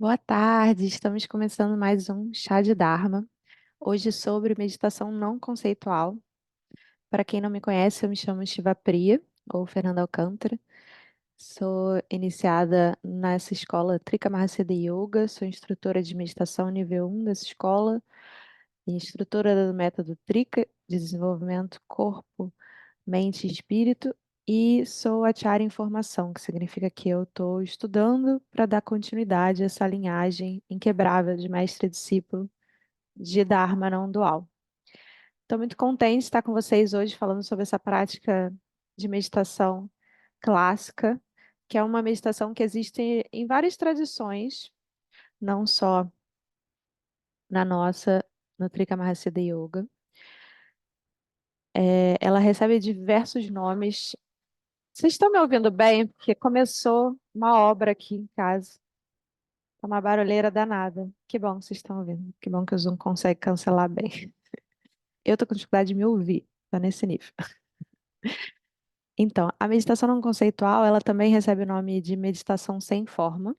Boa tarde, estamos começando mais um Chá de Dharma, hoje sobre meditação não conceitual. Para quem não me conhece, eu me chamo Shiva Priya, ou Fernanda Alcântara. Sou iniciada nessa escola Trika Mahasiddha Yoga, sou instrutora de meditação nível 1 dessa escola, e instrutora do método Trika de desenvolvimento corpo, mente e espírito, e sou Acharya em formação, que significa que eu estou estudando para dar continuidade a essa linhagem inquebrável de mestre e discípulo de Dharma não dual. Estou muito contente de estar com vocês hoje falando sobre essa prática de meditação clássica, que é uma meditação que existe em várias tradições, não só na nossa, no Trika Mahasiddha Yoga. Ela recebe diversos nomes. Vocês estão me ouvindo bem? Porque começou uma obra aqui em casa. Tá uma barulheira danada. Que bom que vocês estão ouvindo. Que bom que o Zoom consegue cancelar bem. Eu tô com dificuldade de me ouvir. Tá nesse nível. Então, a meditação não conceitual, ela também recebe o nome de meditação sem forma,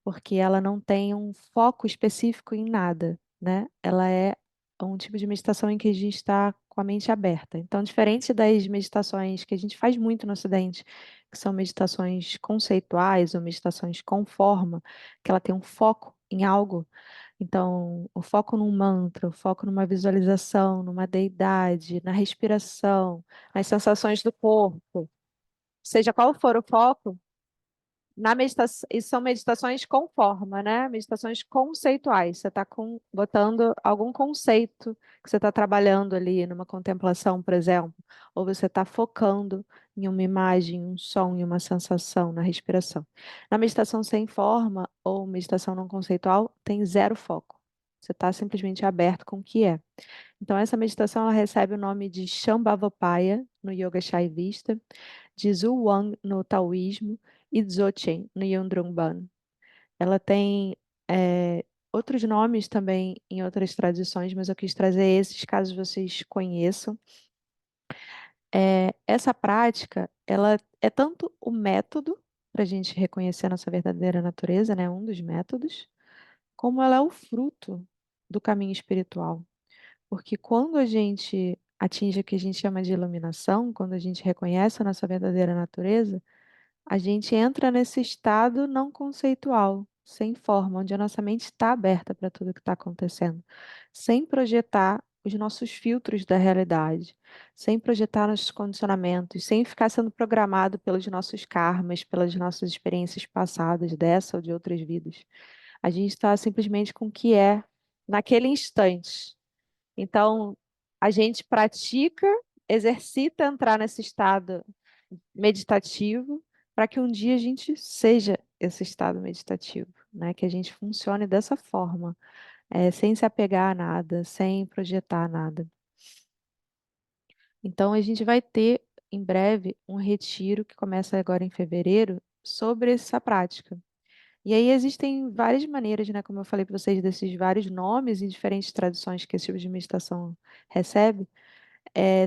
porque ela não tem um foco específico em nada, né? Ela é um tipo de meditação em que a gente está com a mente aberta. Então, diferente das meditações que a gente faz muito no Ocidente, que são meditações conceituais ou meditações com forma, que ela tem um foco em algo. Então, o foco num mantra, o foco numa visualização, numa deidade, na respiração, nas sensações do corpo, seja qual for o foco, na meditação, e são meditações com forma, né? Meditações conceituais. Você está botando algum conceito que você está trabalhando ali numa contemplação, por exemplo, ou você está focando em uma imagem, um som e uma sensação na respiração. Na meditação sem forma ou meditação não conceitual, tem zero foco. Você está simplesmente aberto com o que é. Então, essa meditação ela recebe o nome de Shambhavapaya no Yoga Shaivista, de Zhuang no Taoísmo e Dzogchen no Yundrungban. Ela tem outros nomes também em outras tradições, mas eu quis trazer esses caso vocês conheçam. Essa prática, ela é tanto o método para a gente reconhecer a nossa verdadeira natureza, né, um dos métodos, como ela é o fruto do caminho espiritual. Porque quando a gente atinge o que a gente chama de iluminação, quando a gente reconhece a nossa verdadeira natureza, a gente entra nesse estado não conceitual, sem forma, onde a nossa mente está aberta para tudo que está acontecendo, sem projetar os nossos filtros da realidade, sem projetar nossos condicionamentos, sem ficar sendo programado pelos nossos karmas, pelas nossas experiências passadas, dessa ou de outras vidas. A gente está simplesmente com o que é naquele instante. Então, a gente pratica, exercita entrar nesse estado meditativo para que um dia a gente seja esse estado meditativo, né? Que a gente funcione dessa forma, sem se apegar a nada, sem projetar nada. Então, a gente vai ter em breve um retiro que começa agora em fevereiro sobre essa prática. E aí existem várias maneiras, né? Como eu falei para vocês, desses vários nomes e diferentes tradições que esse tipo de meditação recebe.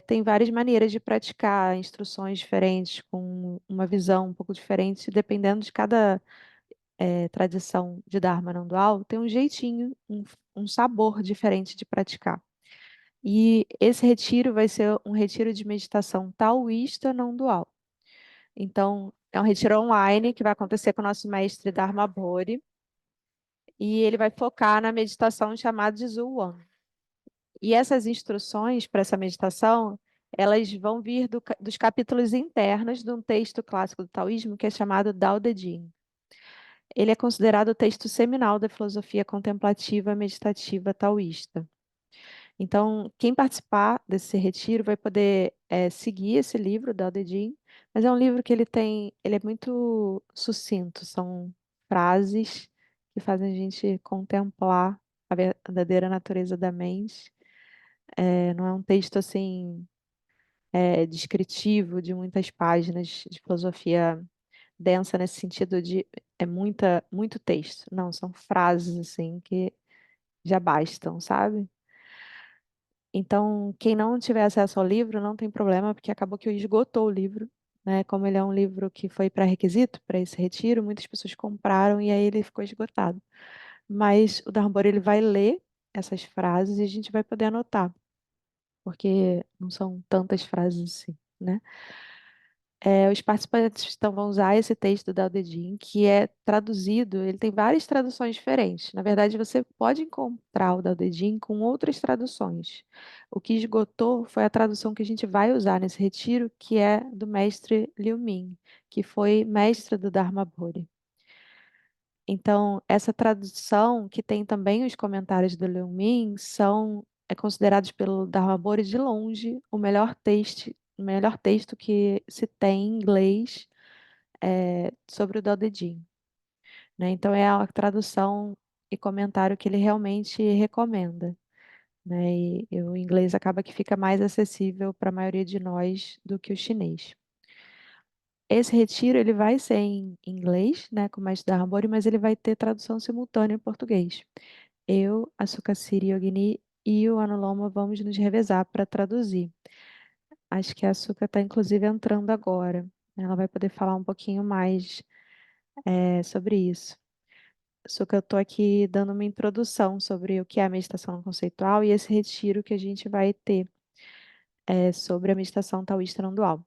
Tem várias maneiras de praticar, instruções diferentes, com uma visão um pouco diferente, dependendo de cada tradição de Dharma não dual, tem um jeitinho, um sabor diferente de praticar. E esse retiro vai ser um retiro de meditação taoísta não dual. Então, é um retiro online que vai acontecer com o nosso mestre Dharma Bori, e ele vai focar na meditação chamada de Zhuang. E essas instruções para essa meditação, elas vão vir dos capítulos internos de um texto clássico do taoísmo que é chamado Tao Te Ching. Ele é considerado o texto seminal da filosofia contemplativa meditativa taoísta. Então, quem participar desse retiro vai poder seguir esse livro, Tao Te Ching, mas é um livro que ele é muito sucinto, são frases que fazem a gente contemplar a verdadeira natureza da mente. Não é um texto assim descritivo de muitas páginas de filosofia densa nesse sentido de muito texto. Não, são frases assim que já bastam, sabe? Então, quem não tiver acesso ao livro, não tem problema, porque acabou que esgotou o livro. né? Como ele é um livro que foi pré-requisito para esse retiro, muitas pessoas compraram e aí ele ficou esgotado. Mas o Dharma ele vai ler essas frases e a gente vai poder anotar, porque não são tantas frases assim, né? Os participantes então vão usar esse texto da Aldedim, que é traduzido, ele tem várias traduções diferentes. Na verdade, você pode encontrar o da Aldedim com outras traduções. O que esgotou foi a tradução que a gente vai usar nesse retiro, que é do mestre Liu Min, que foi mestre do Dharma Bodhi. Então, essa tradução, que tem também os comentários do Liu Min, é considerados pelo Dharma Bodhi de longe o melhor texto que se tem em inglês sobre o Dao De Jing, né? Então, é a tradução e comentário que ele realmente recomenda, né? E o inglês acaba que fica mais acessível para a maioria de nós do que o chinês. Esse retiro ele vai ser em inglês, né, com o mestre Dharma Bodhi, mas ele vai ter tradução simultânea em português. Eu, a Sukhasiri Yogini e o Anuloma vamos nos revezar para traduzir. Acho que a Sukha está inclusive entrando agora. Ela vai poder falar um pouquinho mais sobre isso. Sukha, eu estou aqui dando uma introdução sobre o que é a meditação não conceitual e esse retiro que a gente vai ter sobre a meditação taoísta não dual.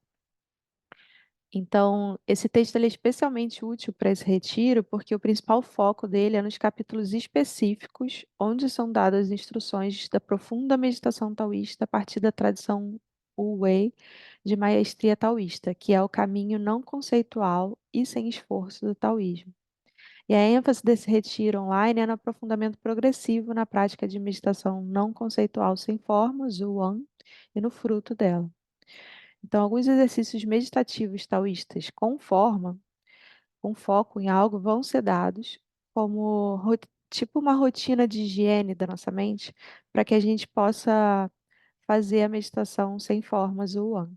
Então, esse texto ele é especialmente útil para esse retiro, porque o principal foco dele é nos capítulos específicos, onde são dadas instruções da profunda meditação taoísta a partir da tradição Wu Wei de maestria taoísta, que é o caminho não conceitual e sem esforço do taoísmo. E a ênfase desse retiro online é no aprofundamento progressivo na prática de meditação não conceitual sem formas, o Wan, e no fruto dela. Então, alguns exercícios meditativos taoístas com foco em algo, vão ser dados como tipo uma rotina de higiene da nossa mente, para que a gente possa fazer a meditação sem formas ou Wan.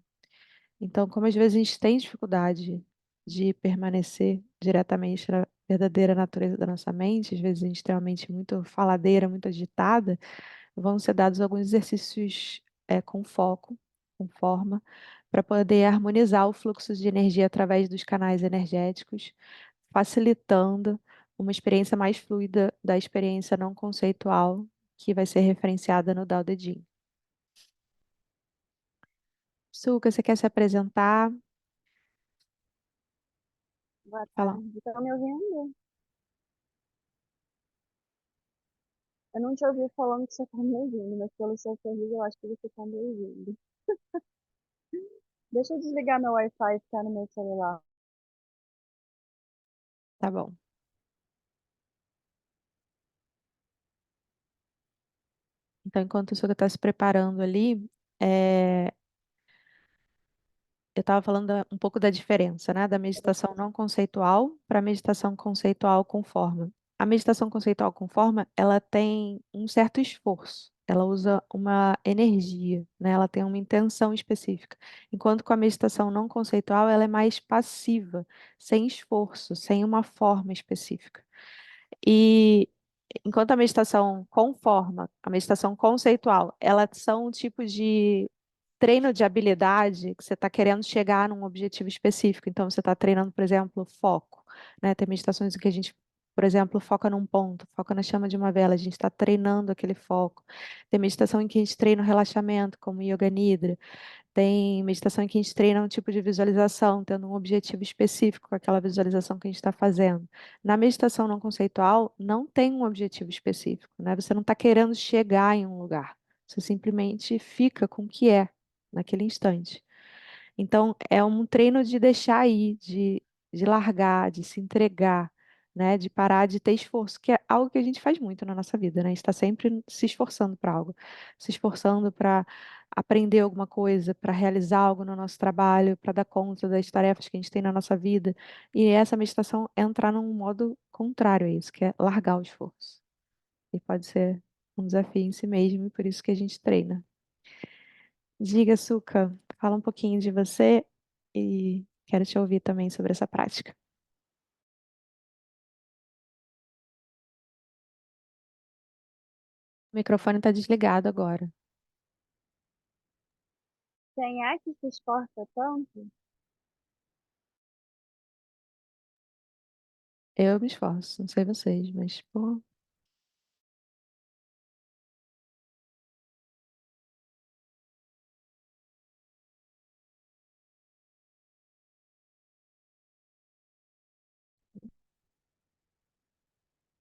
Então, como às vezes a gente tem dificuldade de permanecer diretamente na verdadeira natureza da nossa mente, às vezes a gente tem uma mente muito faladeira, muito agitada, vão ser dados alguns exercícios com foco, com forma, para poder harmonizar o fluxo de energia através dos canais energéticos, facilitando uma experiência mais fluida da experiência não conceitual que vai ser referenciada no Tao Te Ching. Suka, você quer se apresentar? Boa Falar. tarde. Estão me ouvindo? Eu não te ouvi falando que você está me ouvindo, mas pelo seu sorriso eu acho que você está me ouvindo. Deixa eu desligar meu Wi-Fi que está no meu celular. Tá bom. Então, enquanto o Suka está se preparando ali, é, eu estava falando um pouco da diferença, né, da meditação não conceitual para a meditação conceitual com forma. A meditação conceitual com forma, ela tem um certo esforço, ela usa uma energia, né, ela tem uma intenção específica. Enquanto com a meditação não conceitual, ela é mais passiva, sem esforço, sem uma forma específica. E enquanto a meditação com forma, a meditação conceitual, elas são um tipo de treino de habilidade que você está querendo chegar num objetivo específico. Então, você está treinando, por exemplo, foco, né? Tem meditações em que a gente, por exemplo, foca num ponto, foca na chama de uma vela, a gente está treinando aquele foco. Tem meditação em que a gente treina o relaxamento, como Yoga Nidra. Tem meditação em que a gente treina um tipo de visualização, tendo um objetivo específico com aquela visualização que a gente está fazendo. Na meditação não conceitual, não tem um objetivo específico, né? Você não está querendo chegar em um lugar. Você simplesmente fica com o que é naquele instante. Então, é um treino de deixar ir, de largar, de se entregar, né? De parar de ter esforço, que é algo que a gente faz muito na nossa vida, né? A gente está sempre se esforçando para algo, se esforçando para aprender alguma coisa, para realizar algo no nosso trabalho, para dar conta das tarefas que a gente tem na nossa vida. E essa meditação é entrar num modo contrário a isso, que é largar o esforço. E pode ser um desafio em si mesmo, e por isso que a gente treina. Diga, Suka, fala um pouquinho de você e quero te ouvir também sobre essa prática. O microfone está desligado agora. Quem é que se esforça tanto? Eu me esforço, não sei vocês, mas, pô,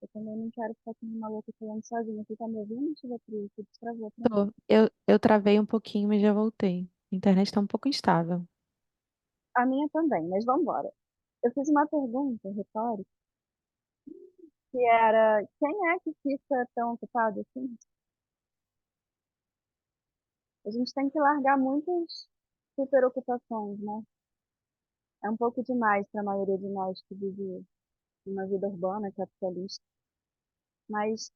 Eu também não quero ficar com uma louca falando sozinha. Tu tá me ouvindo? Deixa eu ver aqui. Tu destravou pra mim. tô. Eu travei um pouquinho, mas já voltei. A internet tá um pouco instável. A minha também, mas vamos embora. Eu fiz uma pergunta retórica, que era, quem é que fica tão ocupado assim? A gente tem que largar muitas superocupações, né? É um pouco demais para a maioria de nós que vive uma vida urbana, capitalista. Mas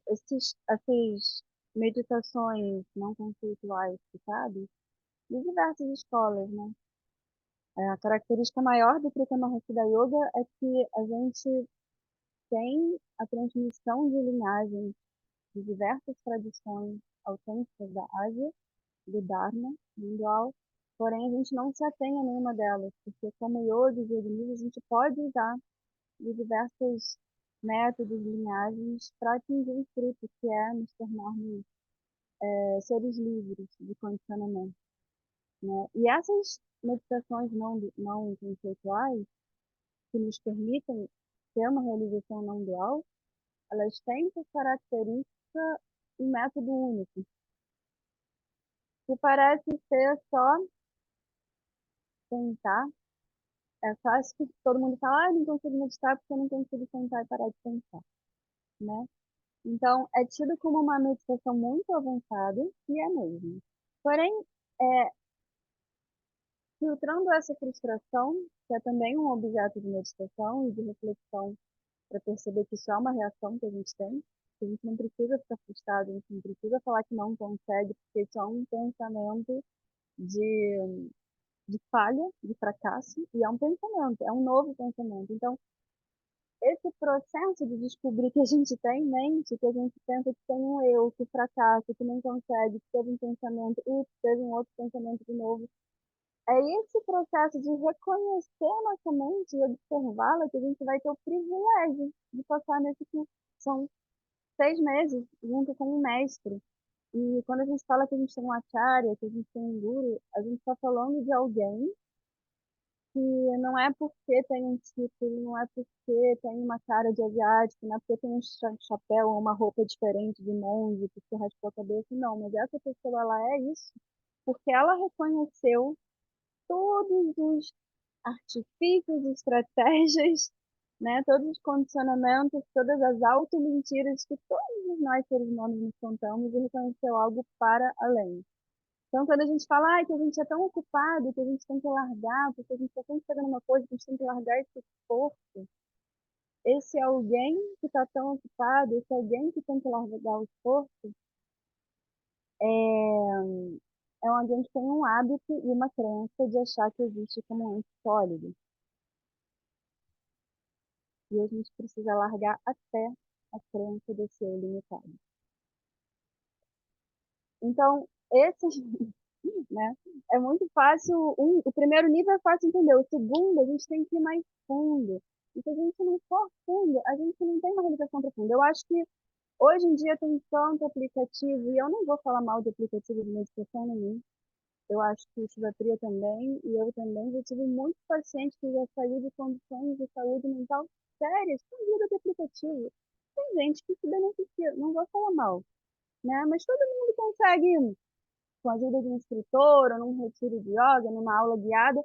essas meditações não conceituais, sabe? De diversas escolas, né? A característica maior do Trika Mahasi Yoga é que a gente tem a transmissão de linhagens de diversas tradições autênticas da Ásia, do Dharma mundial, porém a gente não se atém a nenhuma delas, porque como yogis e yoginis a gente pode usar de diversos métodos, linhagens, para atingir o fruto, que é nos tornarmos seres livres de condicionamento. Né? E essas meditações não conceituais, que nos permitem ter uma realização não dual, elas têm por característica um método único, que parece ser só tentar. É fácil que todo mundo fala, ah, eu não consigo meditar porque eu não consigo sentar e parar de pensar, né? Então, é tido como uma meditação muito avançada, e é mesmo. Porém, é, filtrando essa frustração, que é também um objeto de meditação e de reflexão, para perceber que isso é uma reação que a gente tem, que a gente não precisa ficar frustrado, a gente não precisa falar que não consegue, porque isso é um pensamento de, de falha, de fracasso, e é um pensamento, é um novo pensamento. Então, esse processo de descobrir que a gente tem em mente, que a gente pensa que tem um eu, que fracassa, que não consegue, que teve um pensamento, e teve um outro pensamento de novo. É esse processo de reconhecer a nossa mente e observá-la que a gente vai ter o privilégio de passar nesse curso. São 6 meses junto com um mestre. E quando a gente fala que a gente tem um acharya, que a gente tem um guru, a gente está falando de alguém que não é porque tem um título, não é porque tem uma cara de asiático, não é porque tem um chapéu ou uma roupa diferente de monge, porque raspou a cabeça, não. Mas essa pessoa, ela é isso porque ela reconheceu todos os artifícios, estratégias, né, todos os condicionamentos, todas as auto-mentiras que todos nós seres humanos nos contamos e reconheceu algo para além. Então, quando a gente fala que a gente é tão ocupado, que a gente tem que largar, porque a gente está sempre fazendo uma coisa, que a gente tem que largar esse esforço, esse alguém que está tão ocupado, esse alguém que tem que largar o esforço, é alguém que tem um hábito e uma crença de achar que existe como um ente sólido. E a gente precisa largar até a crença desse eu limitado. Então, esses né? É muito fácil, o primeiro nível é fácil entender, o segundo a gente tem que ir mais fundo. E se a gente não for fundo, a gente não tem uma realização profunda. Eu acho que hoje em dia tem tanto aplicativo, e eu não vou falar mal de aplicativo de meditação nenhum. Eu acho que o Shivatria também, e eu também, já tive muito paciente que já saiu de condições de saúde mental sérias com ajuda de aplicativo. Tem gente que se beneficia, não vou falar mal, né? Mas todo mundo consegue com a ajuda de um instrutor, ou num retiro de yoga, numa aula guiada,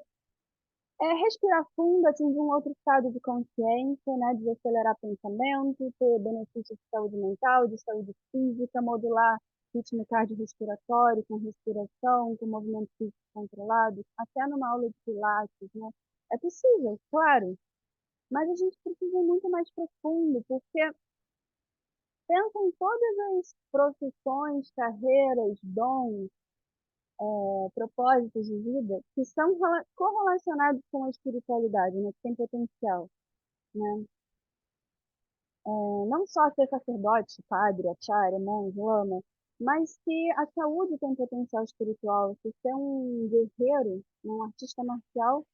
respirar fundo, atingir um outro estado de consciência, né, desacelerar pensamento, ter benefícios de saúde mental, de saúde física, modular ritmo cardiorrespiratório, com respiração, com movimento físico controlado, até numa aula de pilates, né? É possível, claro, mas a gente precisa ir muito mais profundo, porque pensa em todas as profissões, carreiras, dons, propósitos de vida que são correlacionados com a espiritualidade, né, que tem potencial, né? Não só ser sacerdote, padre, acharya, monge, lama, mas que a saúde tem potencial espiritual, que ser um guerreiro, um artista marcial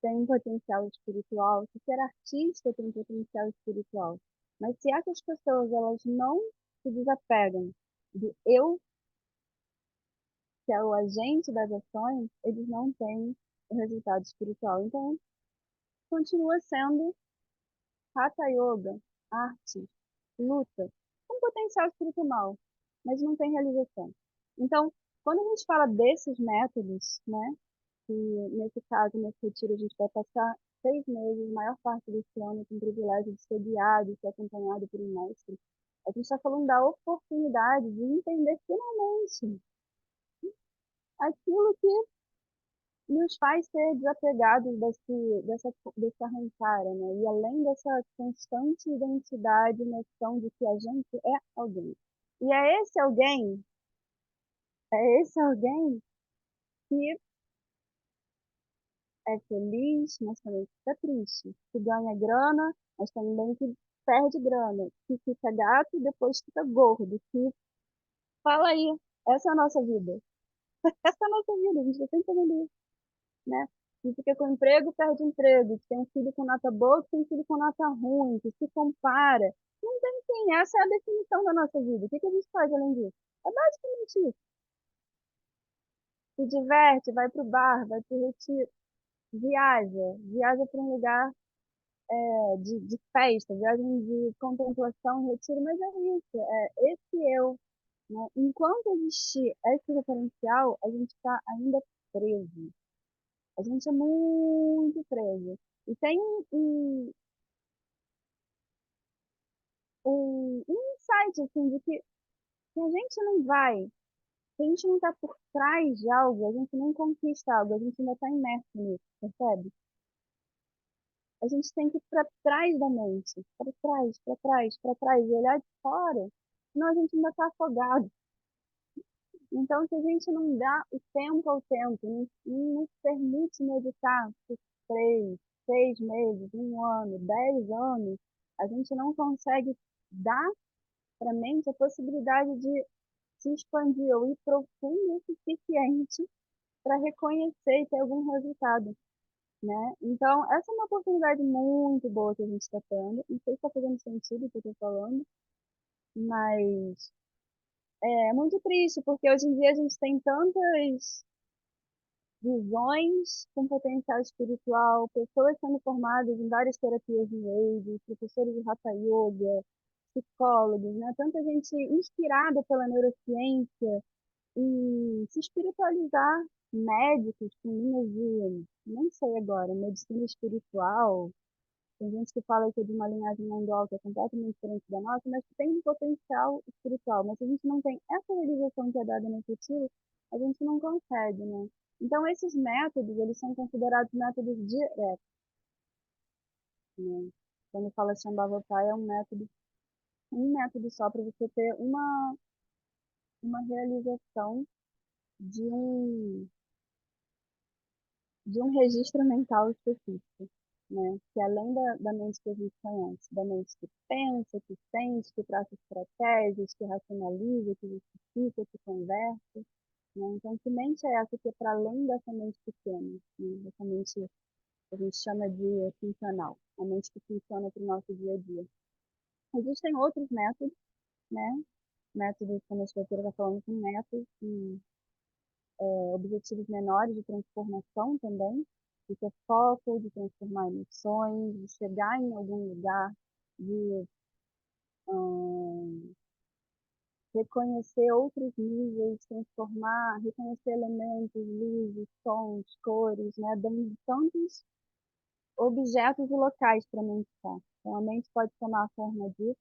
tem potencial espiritual, se ser artista tem potencial espiritual. Mas se essas pessoas elas não se desapegam do eu, que é o agente das ações, eles não têm o resultado espiritual. Então, continua sendo Hatha Yoga, arte, luta, com potencial espiritual, mas não tem realização. Então, quando a gente fala desses métodos, né, que nesse caso, nesse retiro, a gente vai passar 6 meses, maior parte desse ano, com o privilégio de ser guiado, ser acompanhado por um mestre, a gente está falando da oportunidade de entender finalmente aquilo que nos faz ser desapegados desse arrancara, né? E além dessa constante identidade, noção de que a gente é alguém. E é esse alguém que é feliz, mas também fica triste, que ganha grana, mas também que perde grana, que fica gato e depois fica gordo, que fala aí, essa é a nossa vida. Essa é a nossa vida, a gente está sempre fazendo isso, né? Que fica com emprego, perde emprego, que tem um filho com nota boa, que tem um filho com nota ruim, que se compara. Não tem fim, essa é a definição da nossa vida. O que a gente faz além disso? É basicamente isso. Se diverte, vai pro bar, vai pro retiro, viaja para um lugar de festa, viagem de contemplação, retiro, mas é isso, é esse eu, né? Enquanto existir esse referencial, a gente está ainda preso. A gente é muito preso. E tem um insight, assim, de que se a gente não vai, se a gente não está por trás de algo, a gente não conquista algo, a gente ainda está imerso nisso, percebe? A gente tem que ir para trás da mente, para trás, para trás, para trás, e olhar de fora, senão a gente ainda está afogado. Então, se a gente não dá o tempo ao tempo, não nos permite meditar por 3, 6 meses, um ano, 10 anos, a gente não consegue dar para a mente a possibilidade de se expandir ou ir profundo o suficiente para reconhecer e ter algum resultado, né? Então, essa é uma oportunidade muito boa que a gente está tendo. Não sei se está fazendo sentido o que eu estou falando, mas é muito triste, porque hoje em dia a gente tem tantas visões com potencial espiritual, pessoas sendo formadas em várias terapias de Reiki, professores de Hatha Yoga, psicólogos, né? Tanta gente inspirada pela neurociência e se espiritualizar, médicos com linhas de, não sei agora, medicina espiritual. Tem gente que fala que é de uma linhagem mongol que é completamente diferente da nossa, mas que tem um potencial espiritual. Mas se a gente não tem essa realização que é dada no retiro, a gente não consegue, né? Então, esses métodos, eles são considerados métodos diretos, né? Quando fala Shambhavataya, é um método só para você ter uma realização de um, de um registro mental específico, né? Que além da mente que a gente conhece, da mente que pensa, que sente, que traça estratégias, que racionaliza, que justifica, que conversa, né? Então, que mente é essa que é para além dessa mente pequena, né? Dessa mente que a gente chama de funcional, a mente que funciona para o nosso dia a dia. Existem outros métodos, né? Métodos, como a professora está falando, com métodos que objetivos menores de transformação também, de ter foco, de transformar emoções, de chegar em algum lugar, de hum, reconhecer outros níveis, transformar, reconhecer elementos, luzes, sons, cores, né, dando tantos objetos e locais para meditar. Então, a mente pode tomar a forma de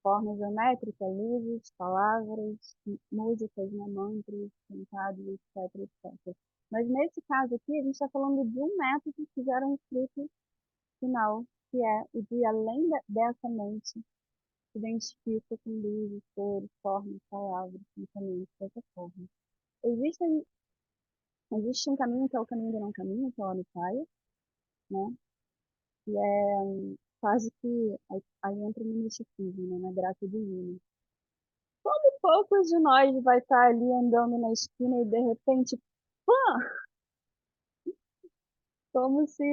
forma geométrica, luzes, palavras, músicas, né, mantras, cantados, etc, etc. Mas nesse caso aqui, a gente está falando de um método que gera um fruto final, que é o de além dessa mente, se identifica com luzes, cores, formas, palavras, pensamentos, dessa forma. Existem, existe um caminho que é o caminho do não caminho, que é o Amipaya, né? Que é quase que aí entra no misticismo, né? Na graça divina. Como poucos de nós vai estar ali andando na esquina e de repente, pã, Como se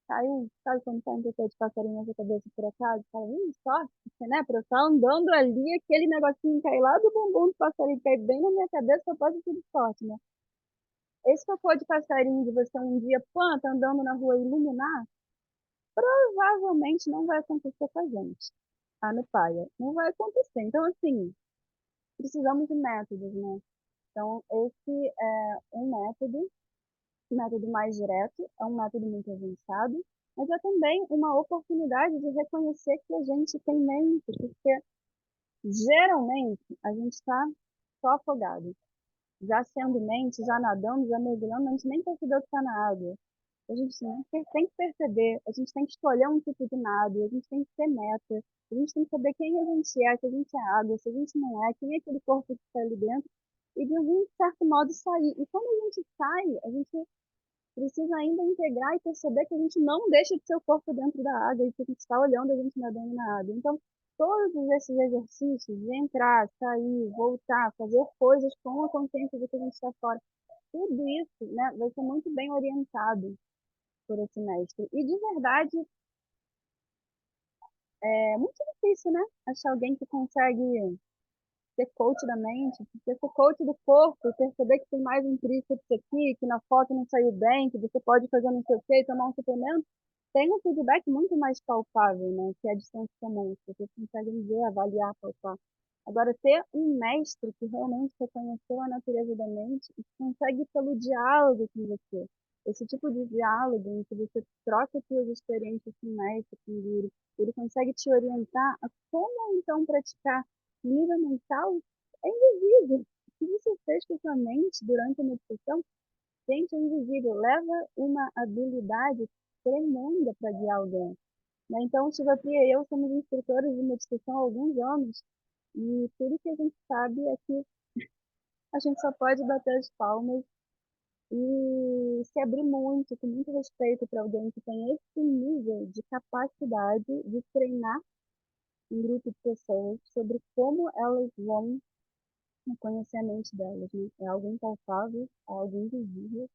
caiu, sabe quando cai um cocô de passarinho na sua cabeça por acaso? Fala, sorte, porque, né? Pra eu estar andando ali, aquele negocinho cair lá do bumbum do passarinho, cair bem na minha cabeça, só pode ser de sorte, né? Esse cocô de passarinho de você um dia, pô, tá andando na rua e iluminar, provavelmente não vai acontecer com a gente. Ah, no paia. Não vai acontecer. Então, assim, precisamos de métodos, né? Então, esse é um método mais direto, é um método muito avançado, mas é também uma oportunidade de reconhecer que a gente tem mente, porque geralmente a gente está só afogado. Já sendo mente, já nadando, já mergulhando, a gente nem percebeu que está na água. A gente tem que perceber, a gente tem que escolher um tipo de nado, a gente tem que ter meta, a gente tem que saber quem a gente é, se a gente é água, se a gente não é, quem é aquele corpo que está ali dentro, e de algum certo modo sair. E quando a gente sai, a gente precisa ainda integrar e perceber que a gente não deixa de ser o corpo dentro da água e que a gente está olhando a gente nadando na água. Então, todos esses exercícios de entrar, sair, voltar, fazer coisas com a consciência de que a gente está fora, tudo isso, né, vai ser muito bem orientado por esse mestre. E de verdade, é muito difícil, né? Achar alguém que consegue ser coach da mente, porque ser coach do corpo, perceber que tem mais um tríceps aqui, que na foto não saiu bem, que você pode fazer não sei o quê, tomar um suplemento, tem um feedback muito mais palpável, né? Que é a distância comum, que vocês conseguem ver, avaliar, palpar. Agora, ter um mestre que realmente reconheceu a natureza da mente e que consegue pelo diálogo com você. Esse tipo de diálogo em que você troca suas experiências com o mestre, com o guru, ele consegue te orientar a como então praticar no nível mental, é invisível. O que você fez com a sua mente durante a meditação, gente, é invisível. Leva uma habilidade tremenda para guiar alguém. Né? Então, Shivapri e eu somos instrutores de meditação há alguns anos e tudo que a gente sabe é que a gente só pode bater as palmas e se abrir muito, com muito respeito para alguém que tem esse nível de capacidade de treinar um grupo de pessoas sobre como elas vão conhecer a mente delas, né? É algo impalpável, é algo invisível,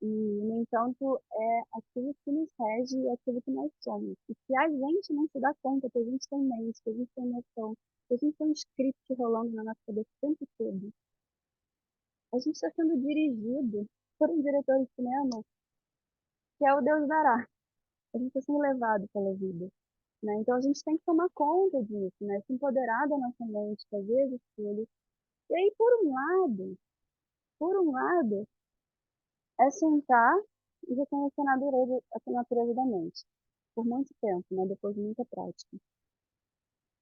e, no entanto, é aquilo que nos rege e aquilo que nós somos. E se a gente não se dá conta que a gente tem mente, que a gente tem emoção, que a gente tem um script rolando na nossa cabeça o tempo todo, a gente está sendo dirigido por um diretor de cinema que é o Deus dará. A gente está sendo levado pela vida. Né? Então a gente tem que tomar conta disso, né? Se empoderar da nossa mente, fazer as escolhas. E aí, por um lado, é sentar e reconhecer a natureza da mente, por muito tempo, né, depois de muita prática.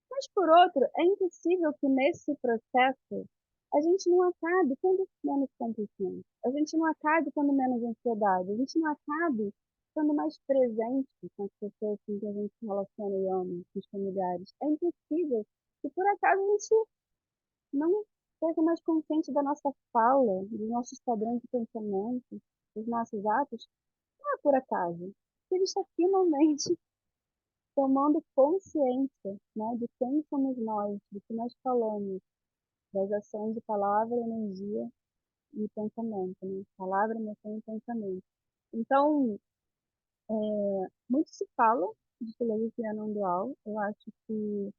Mas, por outro, é impossível que nesse processo a gente não acabe tendo menos compulsão, a gente não acabe tendo menos ansiedade, a gente não acabe estando mais presente com as pessoas com que a gente se relaciona e ama, com os familiares. É impossível que, por acaso, a gente não seja mais consciente da nossa fala, dos nossos padrões de pensamento, dos nossos atos, não é por acaso. Ele está finalmente tomando consciência, né, de quem somos nós, do que nós falamos, das ações de palavra, energia e pensamento, né? Palavra, emoção e pensamento. Então, muito se fala de filosofia não dual. Eu acho que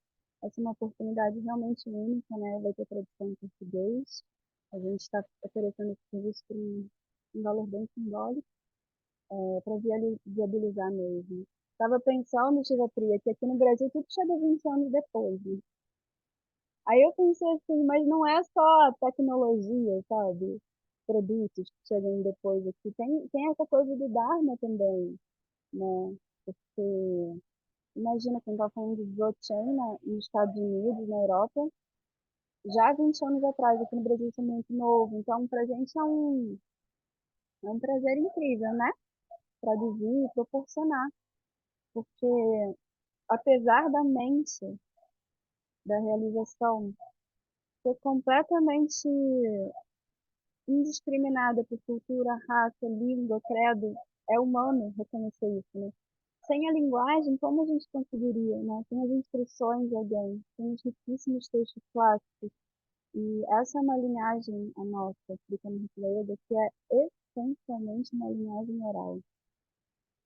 essa é uma oportunidade realmente única, né? Vai ter tradução em português. A gente está oferecendo esse serviço por um valor bem simbólico, para viabilizar mesmo. Estava pensando, Shivapria, que aqui no Brasil tudo chega 20 anos depois. Né? Aí eu pensei assim, mas não é só tecnologia, sabe? Produtos que chegam depois aqui. Tem essa coisa do Dharma também, né? Porque imagina quem está falando de blockchain nos Estados Unidos, na Europa, já 20 anos atrás, aqui no Brasil isso é muito novo. Então, para a gente é um prazer incrível, né? Traduzir e proporcionar. Porque apesar da mente, da realização, ser completamente indiscriminada por cultura, raça, língua, credo, é humano reconhecer isso, né? Sem a linguagem, como a gente conseguiria, né? Sem as instruções de alguém, sem os riquíssimos textos clássicos. E essa é uma linhagem, a nossa, africana yoga, que é essencialmente uma linhagem oral.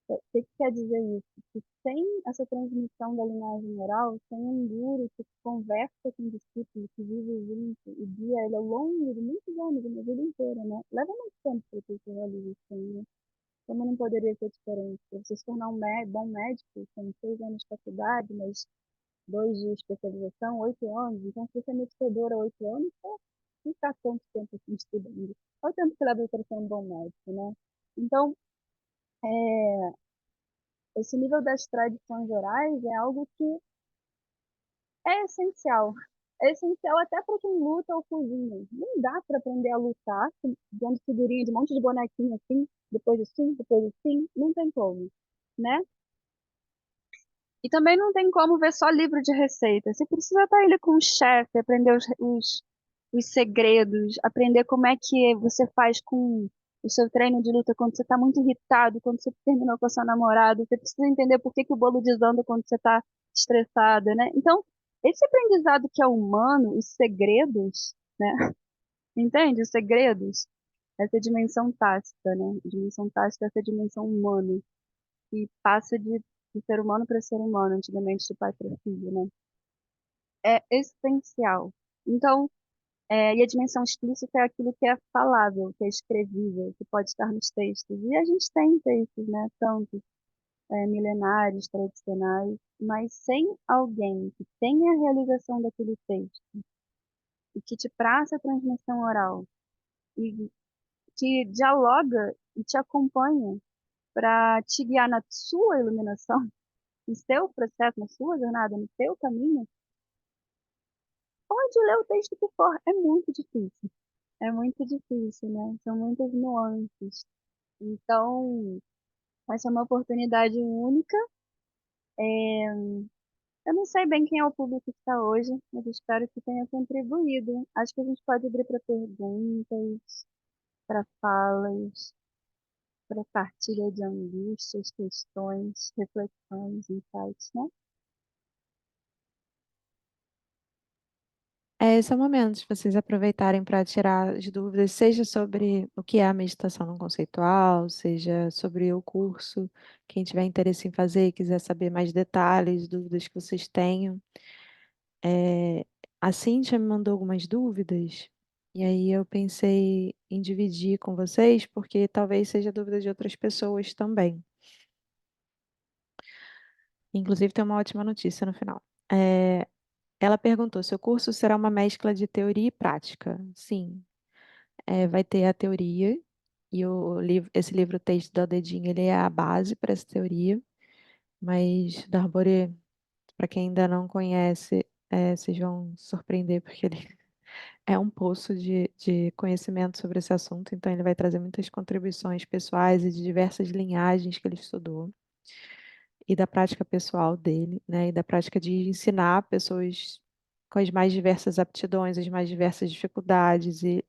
O que que quer dizer isso? Que sem essa transmissão da linhagem oral, sem um guru que conversa com o discípulo, que vive junto e guia ele ao longo de muitos anos, uma vida inteira, né? Leva muito tempo para ter esse realização, né? Como não poderia ser diferente? Você se tornar um bom médico, com 6 anos de faculdade, mas 2 de especialização, 8 anos. Então, se você é meditador há 8 anos, não está tanto tempo assim estudando. Olha o tempo que leva para ser um bom médico, né? Então, esse nível das tradições orais é algo que é essencial. É essencial até para quem luta ou cozinha. Não dá para aprender a lutar dando figurinha de um monte de bonequinho assim, depois assim, depois assim. Não tem como, né? E também não tem como ver só livro de receita. Você precisa estar ali com o chefe, aprender os segredos, aprender como é que você faz com o seu treino de luta quando você está muito irritado, quando você terminou com a sua namorada. Você precisa entender por que que o bolo desanda quando você está estressada, né? Então, esse aprendizado que é humano, os segredos, né? Entende? Os segredos, essa dimensão tácita, né? A dimensão tácita é essa dimensão humana que passa de ser humano para ser humano, antigamente de pai para filho, né? É essencial. Então, e a dimensão explícita é aquilo que é falável, que é escrevível, que pode estar nos textos. E a gente tem textos, né? Tanto milenares, tradicionais, mas sem alguém que tenha a realização daquele texto e que te praça a transmissão oral e que dialoga e te acompanha para te guiar na sua iluminação, no seu processo, na sua jornada, no seu caminho, pode ler o texto que for. É muito difícil. É muito difícil, né? São muitas nuances. Então, essa é uma oportunidade única. Eu não sei bem quem é o público que está hoje, mas espero que tenha contribuído. Acho que a gente pode abrir para perguntas, para falas, para partilha de angústias, questões, reflexões, insights, né? Esse é o momento de vocês aproveitarem para tirar as dúvidas, seja sobre o que é a meditação não conceitual, seja sobre o curso. Quem tiver interesse em fazer e quiser saber mais detalhes, dúvidas que vocês tenham. É, a Cíntia me mandou algumas dúvidas, e aí eu pensei em dividir com vocês, porque talvez seja dúvida de outras pessoas também. Inclusive, tem uma ótima notícia no final. É, ela perguntou se o curso será uma mescla de teoria e prática. Sim, vai ter a teoria, e esse livro texto da Dedinho, ele é a base para essa teoria, mas Darbore, para quem ainda não conhece, vocês vão se surpreender, porque ele é um poço de conhecimento sobre esse assunto, então ele vai trazer muitas contribuições pessoais e de diversas linhagens que ele estudou, e da prática pessoal dele, né, e da prática de ensinar pessoas com as mais diversas aptidões, as mais diversas dificuldades e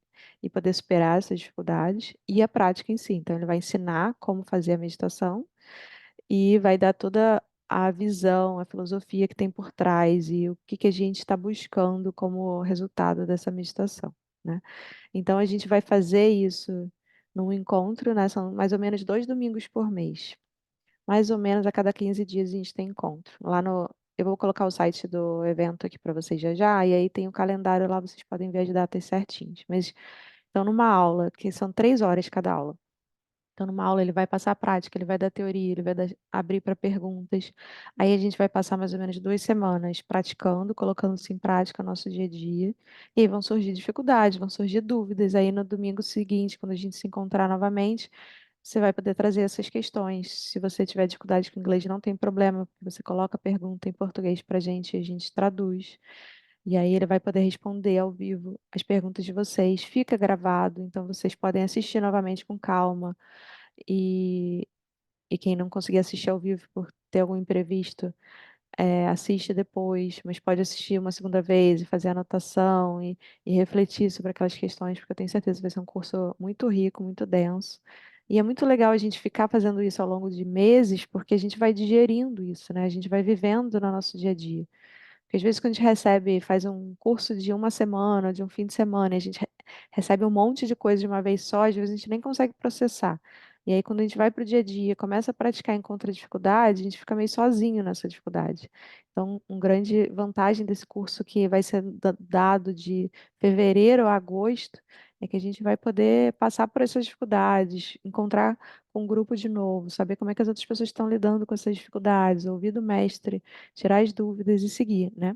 poder superar essas dificuldades, e a prática em si. Então, ele vai ensinar como fazer a meditação e vai dar toda a visão, a filosofia que tem por trás e o que que a gente está buscando como resultado dessa meditação, né? Então, a gente vai fazer isso num encontro, né? São mais ou menos 2 domingos por mês. Mais ou menos a cada 15 dias a gente tem encontro. Eu vou colocar o site do evento aqui para vocês já já, e aí tem o calendário lá, vocês podem ver as datas certinhas. Mas então, numa aula, que são 3 horas cada aula. Então, numa aula, ele vai passar a prática, ele vai dar teoria, ele vai abrir para perguntas. Aí a gente vai passar mais ou menos 2 semanas praticando, colocando isso em prática no nosso dia a dia. E aí vão surgir dificuldades, vão surgir dúvidas. Aí no domingo seguinte, quando a gente se encontrar novamente, você vai poder trazer essas questões. Se você tiver dificuldade com inglês, não tem problema, porque você coloca a pergunta em português para a gente e a gente traduz. E aí ele vai poder responder ao vivo as perguntas de vocês. Fica gravado, então vocês podem assistir novamente com calma. E, e quem não conseguir assistir ao vivo por ter algum imprevisto, assiste depois, mas pode assistir uma segunda vez e fazer anotação e refletir sobre aquelas questões, porque eu tenho certeza que vai ser um curso muito rico, muito denso. E é muito legal a gente ficar fazendo isso ao longo de meses, porque a gente vai digerindo isso, né? A gente vai vivendo no nosso dia a dia. Porque às vezes quando a gente recebe, faz um curso de uma semana, de um fim de semana, e a gente recebe um monte de coisa de uma vez só, às vezes a gente nem consegue processar. E aí, quando a gente vai para o dia a dia, começa a praticar, encontra dificuldade, a gente fica meio sozinho nessa dificuldade. Então, uma grande vantagem desse curso que vai ser dado de fevereiro a agosto é que a gente vai poder passar por essas dificuldades, encontrar com um grupo de novo, saber como é que as outras pessoas estão lidando com essas dificuldades, ouvir do mestre, tirar as dúvidas e seguir, né?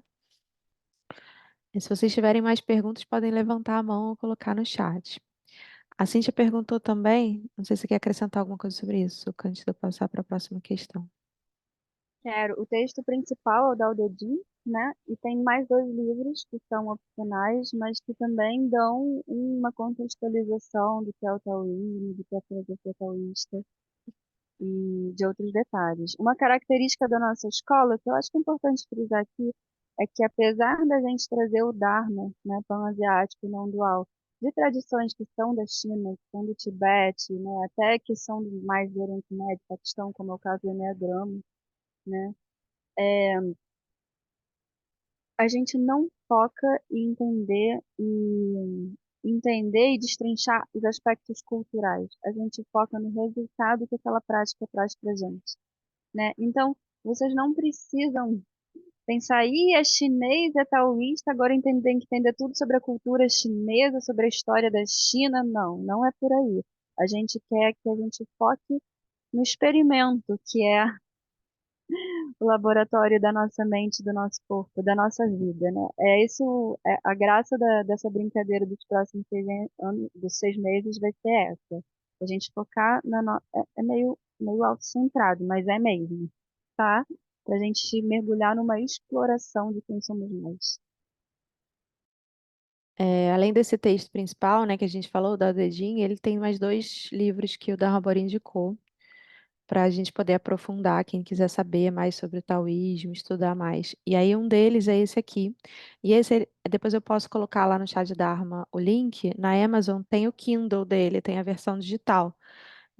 E se vocês tiverem mais perguntas, podem levantar a mão ou colocar no chat. A Cíntia perguntou também, não sei se você quer acrescentar alguma coisa sobre isso, antes de eu passar para a próxima questão. Quero. O texto principal é o da Aldedin, né? E tem mais dois livros que são opcionais, mas que também dão uma contextualização do que é o taoísmo, do que é a filosofia taoísta e de outros detalhes. Uma característica da nossa escola, que eu acho que é importante frisar aqui, é que apesar da gente trazer o Dharma, né, pan-asiático e não dual, de tradições que são da China, que são do Tibete, né, até que são mais do Oriente Médio, Paquistão, como é o caso do Enneagrama, né, a gente não foca em entender e destrinchar os aspectos culturais. A gente foca no resultado que aquela prática traz para gente, né? Então, vocês não precisam pensar, é chinês, é taoísta, agora tem que entender tudo sobre a cultura chinesa, sobre a história da China. Não, não é por aí. A gente quer que a gente foque no experimento, que é o laboratório da nossa mente, do nosso corpo, da nossa vida, né? É isso, a graça dessa brincadeira dos próximos anos, dos 6 meses vai ser essa. A gente focar é meio autocentrado, mas é mesmo, tá? Pra gente mergulhar numa exploração de quem somos nós. Além desse texto principal, né, que a gente falou, da Dedin, ele tem mais dois livros que o Dharma indicou, para a gente poder aprofundar, quem quiser saber mais sobre o taoísmo, estudar mais. E aí um deles é esse aqui. E esse, depois eu posso colocar lá no chat de Dharma o link. Na Amazon tem o Kindle dele, tem a versão digital.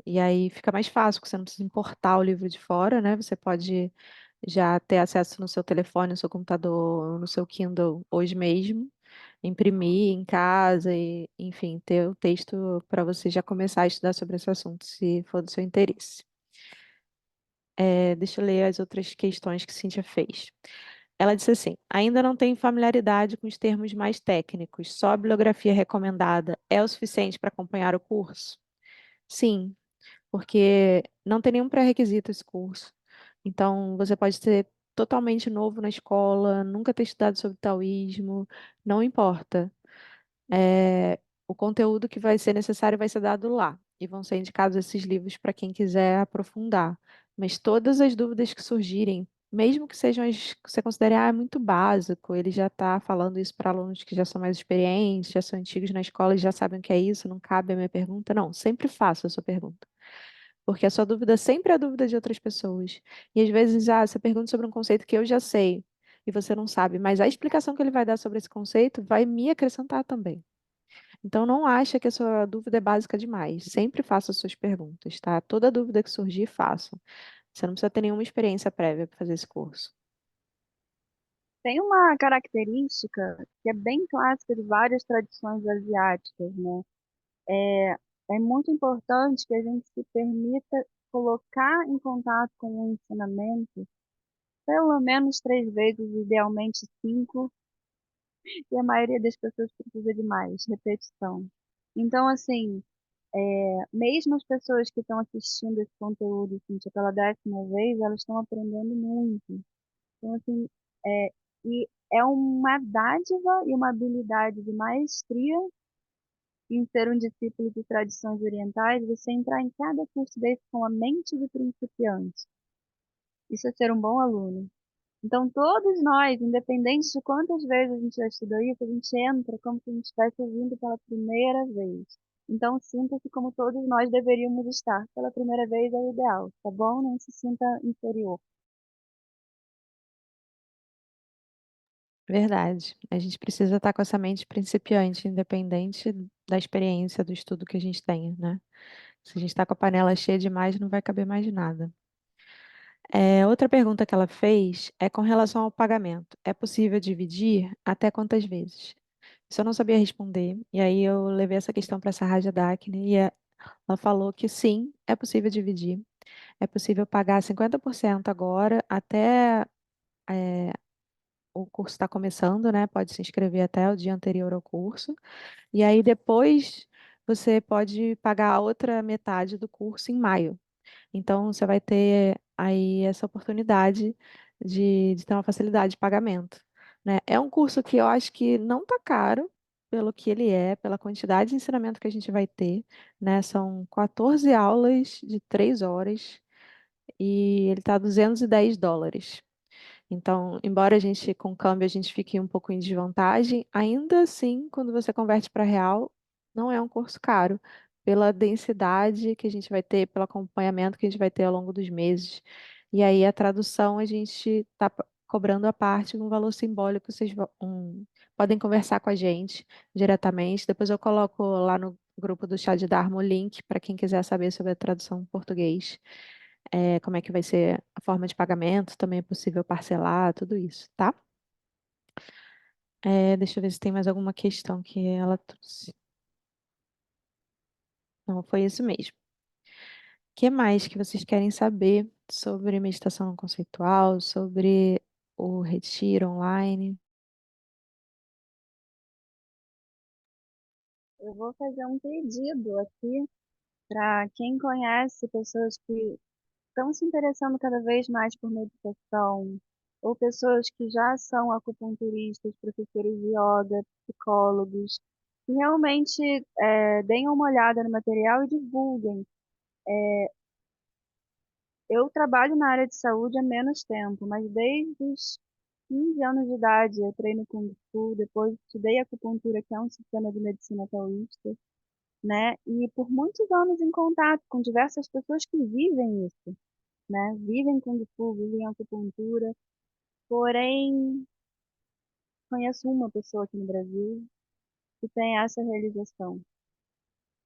E aí fica mais fácil, porque você não precisa importar o livro de fora, né? Você pode já ter acesso no seu telefone, no seu computador, no seu Kindle hoje mesmo, imprimir em casa e, enfim, ter o texto para você já começar a estudar sobre esse assunto, se for do seu interesse. Deixa eu ler as outras questões que Cíntia fez. Ela disse assim: ainda não tenho familiaridade com os termos mais técnicos. Só a bibliografia recomendada é o suficiente para acompanhar o curso? Sim, porque não tem nenhum pré-requisito esse curso. Então, você pode ser totalmente novo na escola, nunca ter estudado sobre taoísmo, não importa. É, o conteúdo que vai ser necessário vai ser dado lá, e vão ser indicados esses livros para quem quiser aprofundar. Mas todas as dúvidas que surgirem, mesmo que sejam as que você considere, é muito básico, ele já está falando isso para alunos que já são mais experientes, já são antigos na escola e já sabem o que é isso, não cabe a minha pergunta. Não, sempre faça a sua pergunta. Porque a sua dúvida sempre é a dúvida de outras pessoas. E às vezes, você pergunta sobre um conceito que eu já sei e você não sabe, mas a explicação que ele vai dar sobre esse conceito vai me acrescentar também. Então, não acha que a sua dúvida é básica demais. Sempre faça as suas perguntas, tá? Toda dúvida que surgir, faça. Você não precisa ter nenhuma experiência prévia para fazer esse curso. Tem uma característica que é bem clássica de várias tradições asiáticas, né? É, é muito importante que a gente se permita colocar em contato com o ensinamento pelo menos 3 vezes, idealmente 5, e a maioria das pessoas precisa de mais, repetição. Então, assim, mesmo as pessoas que estão assistindo esse conteúdo assim, tipo, pela 10ª vez, elas estão aprendendo muito. Então, assim, e é uma dádiva e uma habilidade de maestria em ser um discípulo de tradições orientais, você entrar em cada curso desse com a mente de principiante. Isso é ser um bom aluno. Então, todos nós, independente de quantas vezes a gente já estudou isso, a gente entra como se a gente estivesse ouvindo pela primeira vez. Então, sinta-se como todos nós deveríamos estar. Pela primeira vez é o ideal, tá bom? Não se sinta inferior. Verdade. A gente precisa estar com essa mente principiante, independente da experiência, do estudo que a gente tenha, né? Se a gente está com a panela cheia demais, não vai caber mais nada. Outra pergunta que ela fez é com relação ao pagamento. É possível dividir até quantas vezes? Isso eu não sabia responder. E aí eu levei essa questão para essa Raja Dakne Ela falou que sim, é possível dividir, é possível pagar 50% agora até eh, o curso está começando, né? Pode se inscrever até o dia anterior ao curso. E aí depois você pode pagar a outra metade do curso em maio. Então você vai ter aí essa oportunidade de ter uma facilidade de pagamento, né? É um curso que eu acho que não tá caro pelo que ele é, pela quantidade de ensinamento que a gente vai ter, né? São 14 aulas de 3 horas e ele tá US$ 210. Então, embora a gente, com câmbio, a gente fique um pouco em desvantagem, ainda assim, quando você converte para real, não é um curso caro, pela densidade que a gente vai ter, pelo acompanhamento que a gente vai ter ao longo dos meses. E aí, a tradução, a gente está cobrando a parte um valor simbólico, vocês podem conversar com a gente diretamente. Depois eu coloco lá no grupo do Chá de Dharma o link para quem quiser saber sobre a tradução em português, como é que vai ser a forma de pagamento, também é possível parcelar, tudo isso, tá? Deixa eu ver se tem mais alguma questão que ela trouxe. Não, foi isso mesmo. O que mais que vocês querem saber sobre meditação conceitual, sobre o retiro online? Eu vou fazer um pedido aqui para quem conhece pessoas que estão se interessando cada vez mais por meditação, ou pessoas que já são acupunturistas, professores de yoga, psicólogos, que realmente deem uma olhada no material e divulguem. Eu trabalho na área de saúde há menos tempo, mas desde os 15 anos de idade eu treino Kung Fu, depois estudei acupuntura, que é um sistema de medicina taoísta, né? E por muitos anos em contato com diversas pessoas que vivem isso, né? Vivem Kung Fu, vivem acupuntura, porém conheço uma pessoa aqui no Brasil que tem essa realização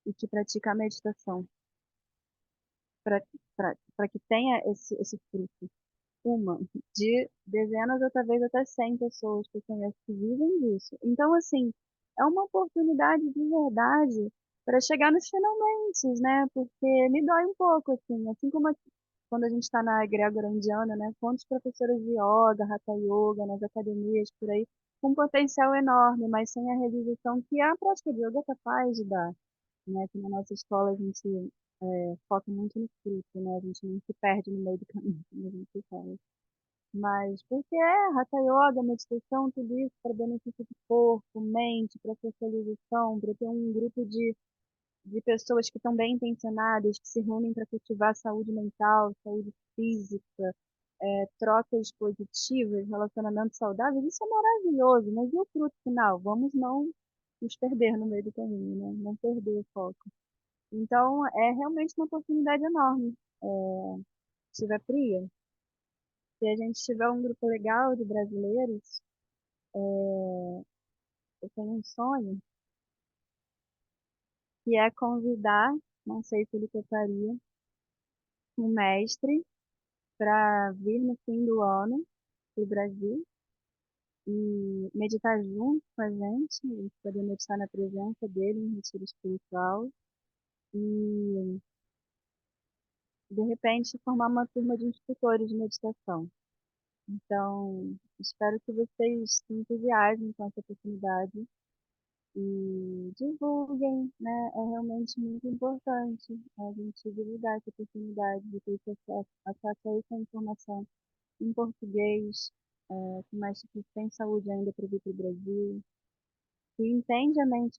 e que pratica a meditação para que tenha esse fruto. Uma de dezenas ou talvez até 100 pessoas que eu conheço que vivem disso. Então, assim, é uma oportunidade de verdade para chegar nos finalmente, né? Porque me dói um pouco, assim como quando a gente está na egrégora indiana, né? Quantos professores de yoga, hatha yoga, nas academias por aí, com um potencial enorme, mas sem a realização que a prática de yoga é capaz de dar, né? Que na nossa escola a gente foca muito no fruto, né? A gente não se perde no meio do caminho, como a gente fala. Mas porque Hatha Yoga, meditação, tudo isso para benefício do corpo, mente, para socialização, para ter um grupo de pessoas que estão bem intencionadas, que se reúnem para cultivar saúde mental, saúde física, trocas positivas, relacionamentos saudáveis, isso é maravilhoso, mas e o fruto final? Vamos não nos perder no meio do caminho, né? Não perder o foco. Então, é realmente uma oportunidade enorme. Tive a Priya, se a gente tiver um grupo legal de brasileiros, eu tenho um sonho, que é convidar, não sei se ele toparia, um mestre para vir no fim do ano para o Brasil e meditar junto com a gente poder meditar na presença dele em retiro espiritual e, de repente, formar uma turma de instrutores de meditação. Então, espero que vocês se entusiasmem com essa oportunidade e divulguem, né? É realmente muito importante a gente divulgar essa oportunidade de ter acesso a essa informação em português, com mais que tem saúde ainda para vir para o Brasil, que entende a mente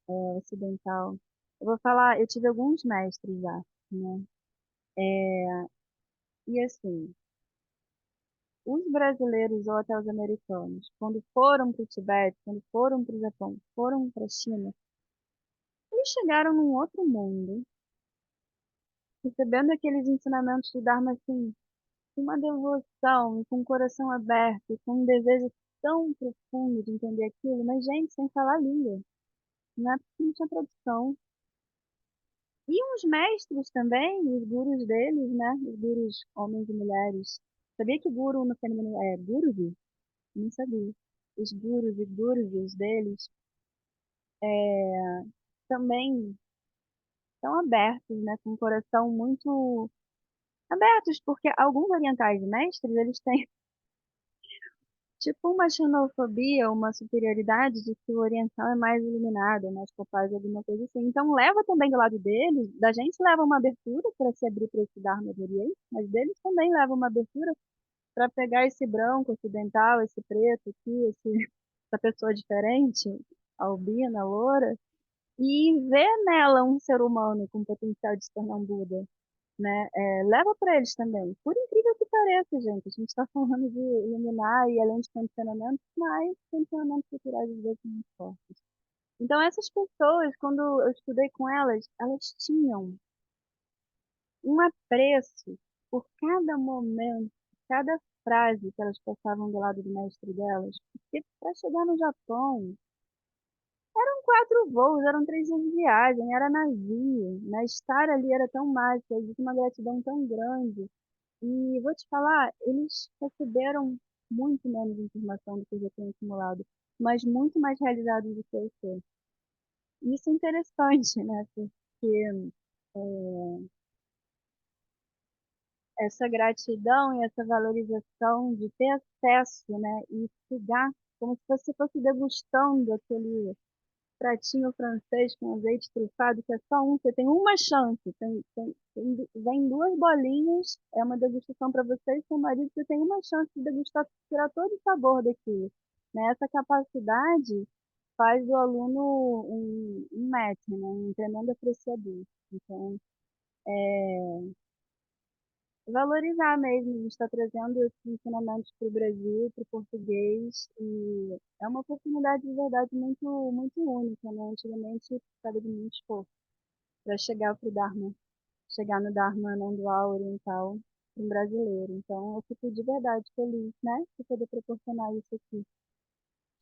ocidental. Eu vou falar, eu tive alguns mestres já, né? E assim, os brasileiros ou até os americanos, quando foram para o Tibete, quando foram para o Japão, foram para a China, eles chegaram num outro mundo, recebendo aqueles ensinamentos do Dharma assim, com uma devoção, com o coração aberto, com um desejo tão profundo de entender aquilo, mas, gente, sem falar a língua, não é porque não tinha tradução. E os mestres também, os gurus deles, né? Os gurus homens e mulheres. Sabia que guru no feminino é guruji? Não sabia. Os gurus e gurus deles também tão abertos, né, com o coração muito abertos, porque alguns orientais mestres, eles têm tipo uma xenofobia, uma superioridade de que o oriental é mais iluminado, é mais capaz de alguma coisa assim. Então leva também do lado deles, da gente leva uma abertura para se abrir para esse Dharma do Oriente, mas deles também leva uma abertura para pegar esse branco ocidental, esse preto aqui, essa pessoa diferente, albina, loura, e ver nela um ser humano com potencial de se tornar um Buda, né? Leva para eles também. Por incrível que pareça, gente, a gente está falando de iluminar e além de condicionamentos, mas condicionamentos culturais às vezes muito fortes. Então, essas pessoas, quando eu estudei com elas, elas tinham um apreço por cada momento, cada frase que elas passavam do lado do mestre delas, porque para chegar no Japão, eram 4 voos, eram 3 dias de viagem, era navio, né? Estar ali era tão mágico, existe uma gratidão tão grande. E vou te falar, eles receberam muito menos informação do que eu já tenho acumulado, mas muito mais realizados do que eu sou. Isso é interessante, né? Porque essa gratidão e essa valorização de ter acesso, né? E estudar como se você fosse degustando aquele pratinho francês com azeite trufado, que é só um, você tem uma chance, vem 2 bolinhas, é uma degustação para você e seu marido, você tem uma chance de degustar, tirar todo o sabor daquilo. Né? Essa capacidade faz do aluno um mestre, né? Um tremendo apreciador. Então, valorizar mesmo, a gente está trazendo esses ensinamentos para o Brasil, para o português, e é uma oportunidade de verdade muito, muito única, né? Antigamente precisava de muito esforço para chegar para o Dharma, chegar no Dharma não dual oriental para um brasileiro. Então eu fico de verdade feliz, né, de poder proporcionar isso aqui.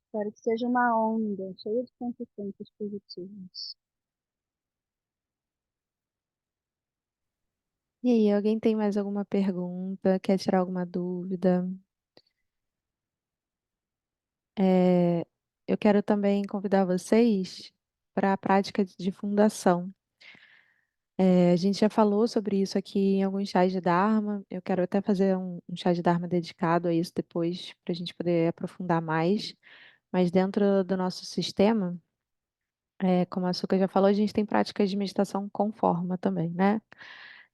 Espero que seja uma onda cheia de consequências positivas. E aí, alguém tem mais alguma pergunta? Quer tirar alguma dúvida? É, eu quero também convidar vocês para a prática de fundação. A gente já falou sobre isso aqui em alguns chás de Dharma. Eu quero até fazer um chá de Dharma dedicado a isso depois, para a gente poder aprofundar mais. Mas dentro do nosso sistema, como a Açúcar já falou, a gente tem práticas de meditação com forma também, né?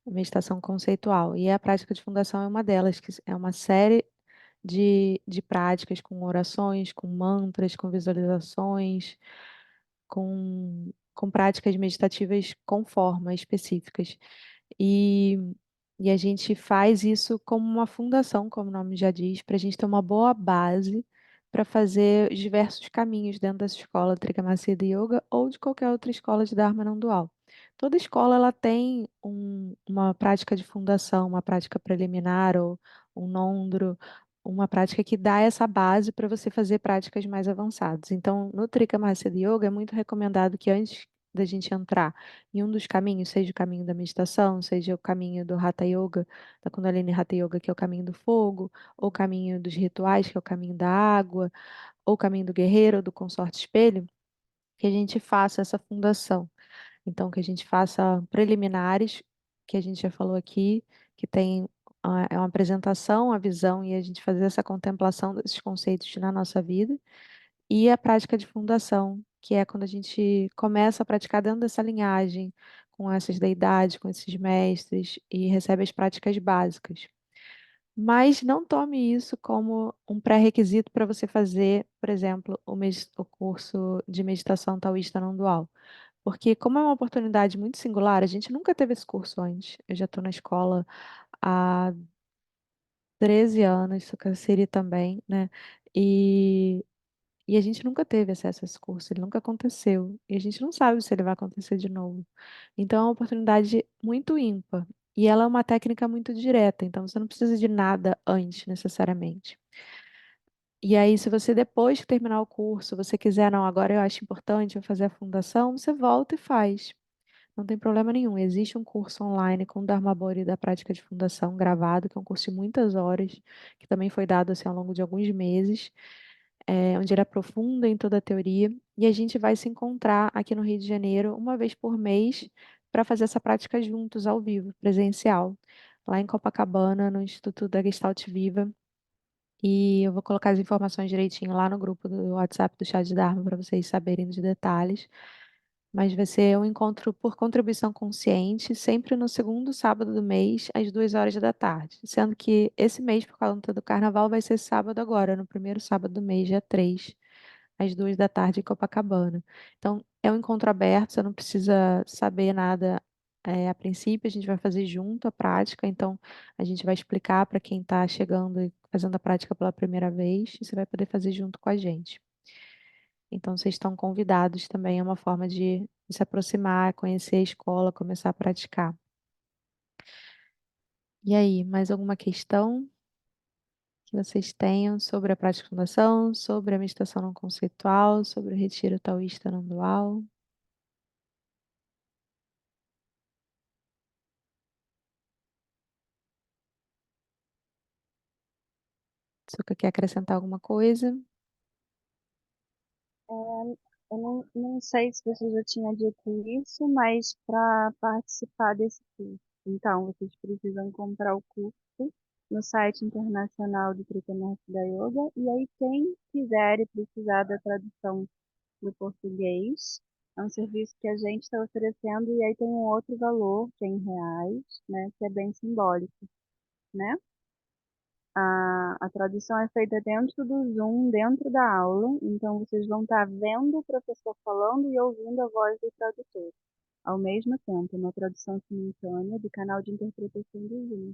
Meditação conceitual. E a prática de fundação é uma delas, que é uma série de práticas com orações, com mantras, com visualizações, com práticas meditativas com formas específicas. E, e a gente faz isso como uma fundação, como o nome já diz, para a gente ter uma boa base para fazer os diversos caminhos dentro dessa escola Trikamacida Yoga ou de qualquer outra escola de Dharma não dual. Toda escola ela tem uma prática de fundação, uma prática preliminar ou um nondro, uma prática que dá essa base para você fazer práticas mais avançadas. Então, no Trikamacida Yoga é muito recomendado que antes da gente entrar em um dos caminhos, seja o caminho da meditação, seja o caminho do Hatha Yoga, da Kundalini Hatha Yoga, que é o caminho do fogo, ou o caminho dos rituais, que é o caminho da água, ou o caminho do guerreiro, ou do consorte espelho, que a gente faça essa fundação. Então, que a gente faça preliminares, que a gente já falou aqui, que tem é uma apresentação, a visão e a gente fazer essa contemplação desses conceitos na nossa vida. E a prática de fundação, que é quando a gente começa a praticar dentro dessa linhagem, com essas deidades, com esses mestres, e recebe as práticas básicas. Mas não tome isso como um pré-requisito para você fazer, por exemplo, o curso de meditação taoísta não dual. Porque, como é uma oportunidade muito singular, a gente nunca teve esse curso antes. Eu já estou na escola há 13 anos, Sucaciri também, né? E e a gente nunca teve acesso a esse curso, ele nunca aconteceu. E a gente não sabe se ele vai acontecer de novo. Então é uma oportunidade muito ímpar. E ela é uma técnica muito direta, então você não precisa de nada antes, necessariamente. E aí, se você depois que terminar o curso, você quiser, não, agora eu acho importante eu fazer a fundação, você volta e faz. Não tem problema nenhum. Existe um curso online com Dharma Body da prática de fundação gravado, que é um curso de muitas horas, que também foi dado assim ao longo de alguns meses onde ele aprofunda em toda a teoria, e a gente vai se encontrar aqui no Rio de Janeiro uma vez por mês para fazer essa prática juntos, ao vivo, presencial, lá em Copacabana, no Instituto da Gestalt Viva. E eu vou colocar as informações direitinho lá no grupo do WhatsApp do Chá de Dharma para vocês saberem dos detalhes. Mas vai ser um encontro por contribuição consciente, sempre no segundo sábado do mês, às 2 horas da tarde. Sendo que esse mês, por conta do carnaval, vai ser sábado agora, no primeiro sábado do mês, dia 3, às 2 da tarde, em Copacabana. Então, é um encontro aberto, você não precisa saber nada. A princípio, a gente vai fazer junto a prática, então a gente vai explicar para quem está chegando e fazendo a prática pela primeira vez, e você vai poder fazer junto com a gente. Então, vocês estão convidados também, é uma forma de se aproximar, conhecer a escola, começar a praticar. E aí, mais alguma questão que vocês tenham sobre a prática de fundação, sobre a meditação não conceitual, sobre o retiro taoísta não dual? Suka quer acrescentar alguma coisa? Eu não sei se você já tinha dito isso, mas para participar desse curso, então, vocês precisam comprar o curso no site internacional do Trikamurti da Yoga, e aí quem quiser e precisar da tradução do português, é um serviço que a gente está oferecendo, e aí tem um outro valor, que é em reais, né, que é bem simbólico, né? A tradução é feita dentro do Zoom, dentro da aula, então vocês vão estar vendo o professor falando e ouvindo a voz do tradutor, ao mesmo tempo, uma tradução simultânea do canal de interpretação do Zoom,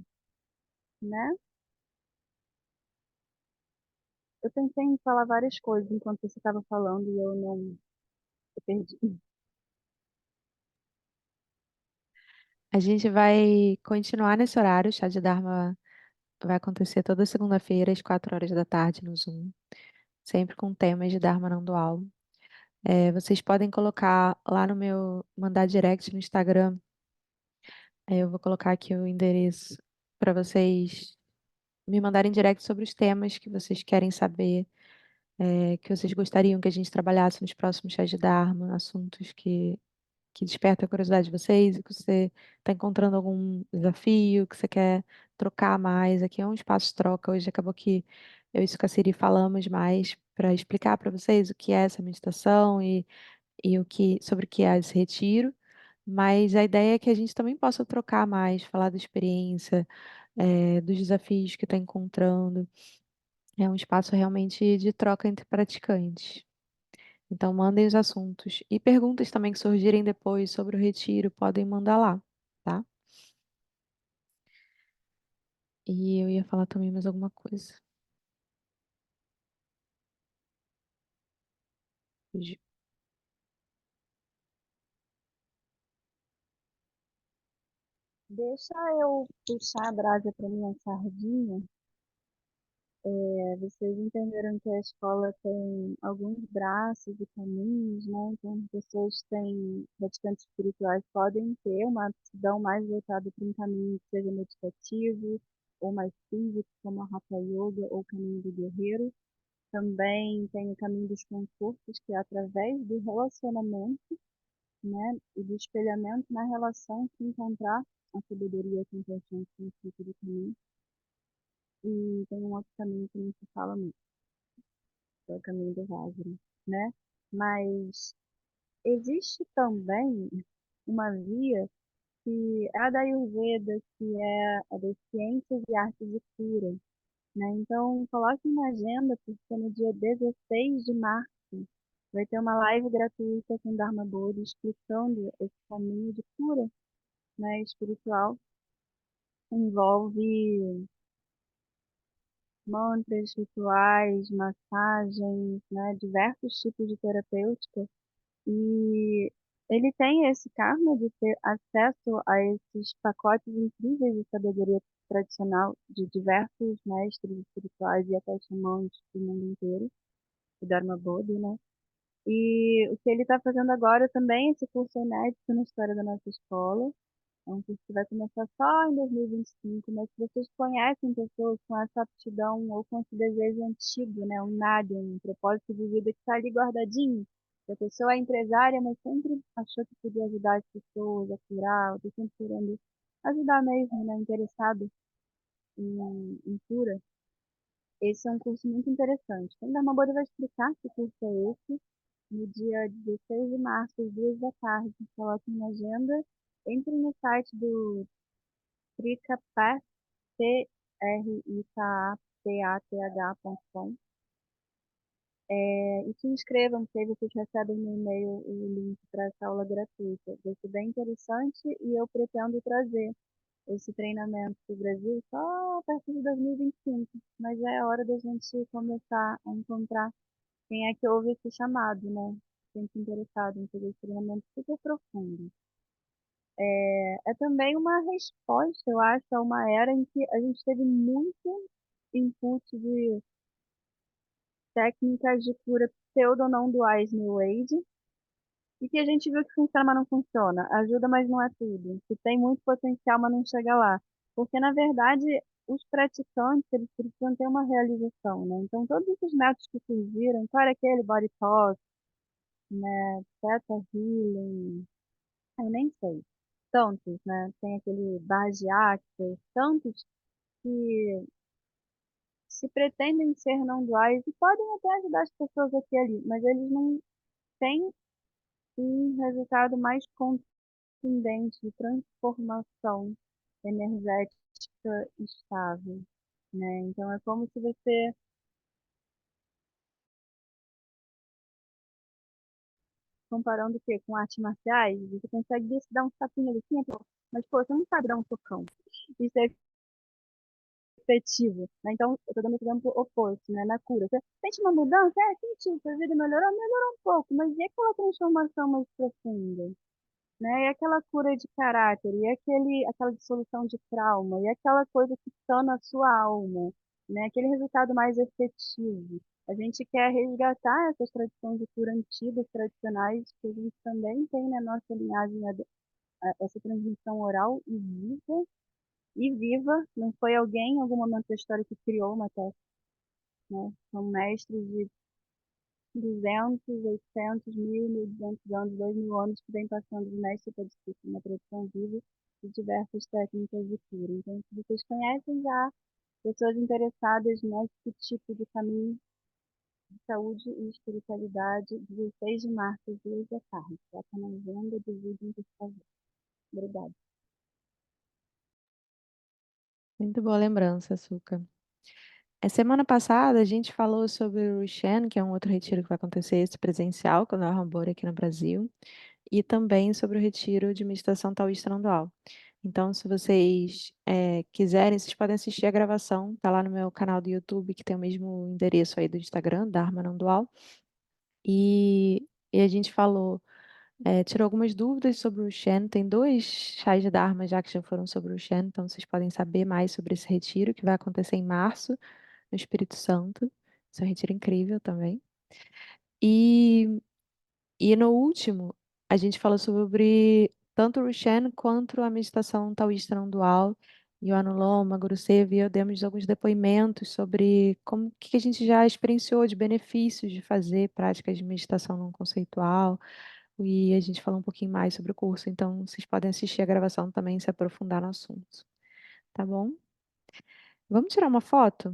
né? Eu pensei em falar várias coisas enquanto você estava falando e eu não eu perdi. A gente vai continuar nesse horário, o chá de Dharma vai acontecer toda segunda-feira, às 4 horas da tarde, no Zoom, sempre com temas de Dharma não dual. Vocês podem colocar lá no meu, mandar direct no Instagram. Eu vou colocar aqui o endereço para vocês me mandarem direct sobre os temas que vocês querem saber, que vocês gostariam que a gente trabalhasse nos próximos chás de Dharma, assuntos que despertam a curiosidade de vocês, e que você está encontrando algum desafio, que você quer trocar mais. Aqui é um espaço de troca. Hoje acabou que eu e a Siri falamos mais para explicar para vocês o que é essa meditação e sobre o que é esse retiro. Mas a ideia é que a gente também possa trocar mais, falar da experiência, dos desafios que está encontrando. É um espaço realmente de troca entre praticantes. Então, mandem os assuntos. E perguntas também que surgirem depois sobre o retiro, podem mandar lá, tá? E eu ia falar também mais alguma coisa. Fugiu. Deixa eu puxar a brasa para minha sardinha. Vocês entenderam que a escola tem alguns braços e caminhos, né? Então, pessoas que têm praticantes espirituais podem ter uma aptidão mais voltada para um caminho que seja meditativo ou mais físico, como a Hatha Yoga ou o caminho do guerreiro. Também tem o caminho dos confortos, que é através do relacionamento, né? E do espelhamento na relação que encontrar a sabedoria com o princípio do caminho. E tem um outro caminho que não se fala muito, que é o caminho do Lázaro, né? Mas existe também uma via que é a da Ayurveda, que é a das ciências e artes de cura, né? Então, coloque na agenda, porque no dia 16 de março vai ter uma live gratuita com Dharma Bodhi explicando esse caminho de cura, né, espiritual. Envolve mantras, rituais, massagens, né, diversos tipos de terapêutica. E ele tem esse karma de ter acesso a esses pacotes incríveis de sabedoria tradicional de diversos mestres espirituais e até xamãs do mundo inteiro, o Dharma Bodhi, né? E o que ele está fazendo agora também, esse curso é inédito na história da nossa escola. É um curso que vai começar só em 2025, mas se vocês conhecem pessoas com essa aptidão ou com esse desejo antigo, né, um nádia, um propósito de vida que está ali guardadinho, Se a pessoa é empresária, mas sempre achou que podia ajudar as pessoas a curar, ou tá sempre querendo ajudar mesmo, né? Interessado em cura, esse é um curso muito interessante. Então, Dharmabodha vai explicar que curso é esse no dia 16 de março, às 2 da tarde. Coloquem na agenda. Entrem no site do Trikapath, trikapath.com, e se inscrevam, porque aí vocês recebem no e-mail o link para essa aula gratuita. Vai ser bem interessante e eu pretendo trazer esse treinamento para o Brasil só a partir de 2025. Mas é hora da gente começar a encontrar quem é que ouve esse chamado, né? Quem se interessado em fazer esse treinamento super profundo. É também uma resposta, eu acho, a uma era em que a gente teve muito input de técnicas de cura pseudo-não duais New Age, e que a gente viu que funciona, mas não funciona. Ajuda, mas não é tudo. Que tem muito potencial, mas não chega lá. Porque, na verdade, os praticantes, eles precisam ter uma realização, né? Então, todos esses métodos que surgiram, qual era aquele body talk, né? Theta Healing, eu nem sei. Tantos, né? Tem aquele Bhaj Access, tantos que se pretendem ser não duais e podem até ajudar as pessoas aqui e ali, mas eles não têm um resultado mais contundente de transformação energética estável, né? Então é como se você, comparando o quê? Com artes marciais, você consegue dar um tapinha assim, pô, mas pô, você não sabe dar um socão. Isso é efetivo, né? Então, eu tô dando o exemplo oposto, né? Na cura. Você sente uma mudança? É, senti, sua vida melhorou? Melhorou um pouco, mas e aquela transformação mais profunda? Né? E aquela cura de caráter, e aquela dissolução de trauma, e aquela coisa que sana a sua alma, né? Aquele resultado mais efetivo. A gente quer resgatar essas tradições de cura antigas, tradicionais, que a gente também tem na nossa linhagem, essa transmissão oral e viva. Não foi alguém em algum momento da história que criou uma técnica, né? São mestres de 200, 800, 1000, 1200 anos, 2000 anos que vem passando de mestre para discípulo, uma tradição viva de diversas técnicas de cura. Então, se vocês conhecem já pessoas interessadas nesse tipo de caminho de saúde e espiritualidade, 16 de março, às 2 da tarde. Coloca na agenda, dividem, por favor. Obrigada. Muito boa lembrança, Açúcar. Semana passada a gente falou sobre o Shen, que é um outro retiro que vai acontecer esse presencial, quando é Rambora aqui no Brasil, e também sobre o retiro de meditação taoísta não dual. Então, se vocês quiserem, vocês podem assistir a gravação, tá lá no meu canal do YouTube, que tem o mesmo endereço aí do Instagram, Dharma não dual. E a gente falou, tirou algumas dúvidas sobre o Shen. Tem dois chás de Dharma já que já foram sobre o Shen, então vocês podem saber mais sobre esse retiro que vai acontecer em março no Espírito Santo. Isso é um retiro incrível também. E, e no último, a gente falou sobre tanto o Shen quanto a meditação taoísta não dual. E o Anuloma, Guru Seva e eu demos alguns depoimentos sobre como que a gente já experienciou de benefícios de fazer práticas de meditação não conceitual. E a gente falou um pouquinho mais sobre o curso, então vocês podem assistir a gravação também e se aprofundar no assunto. Tá bom? Vamos tirar uma foto?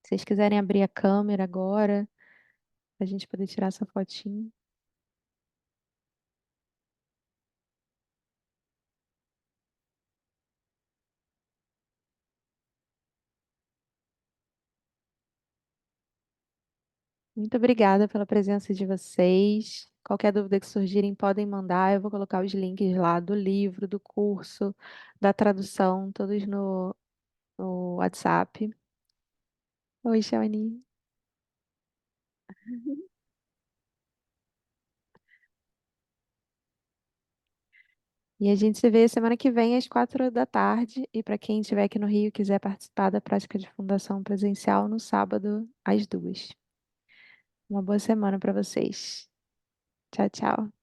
Se vocês quiserem abrir a câmera agora, pra gente poder tirar essa fotinho. Muito obrigada pela presença de vocês. Qualquer dúvida que surgirem, podem mandar. Eu vou colocar os links lá do livro, do curso, da tradução, todos no WhatsApp. Oi, Shawnee. E a gente se vê semana que vem às 4 da tarde. E para quem estiver aqui no Rio e quiser participar da prática de fundação presencial no sábado às 2. Uma boa semana para vocês. Tchau, tchau.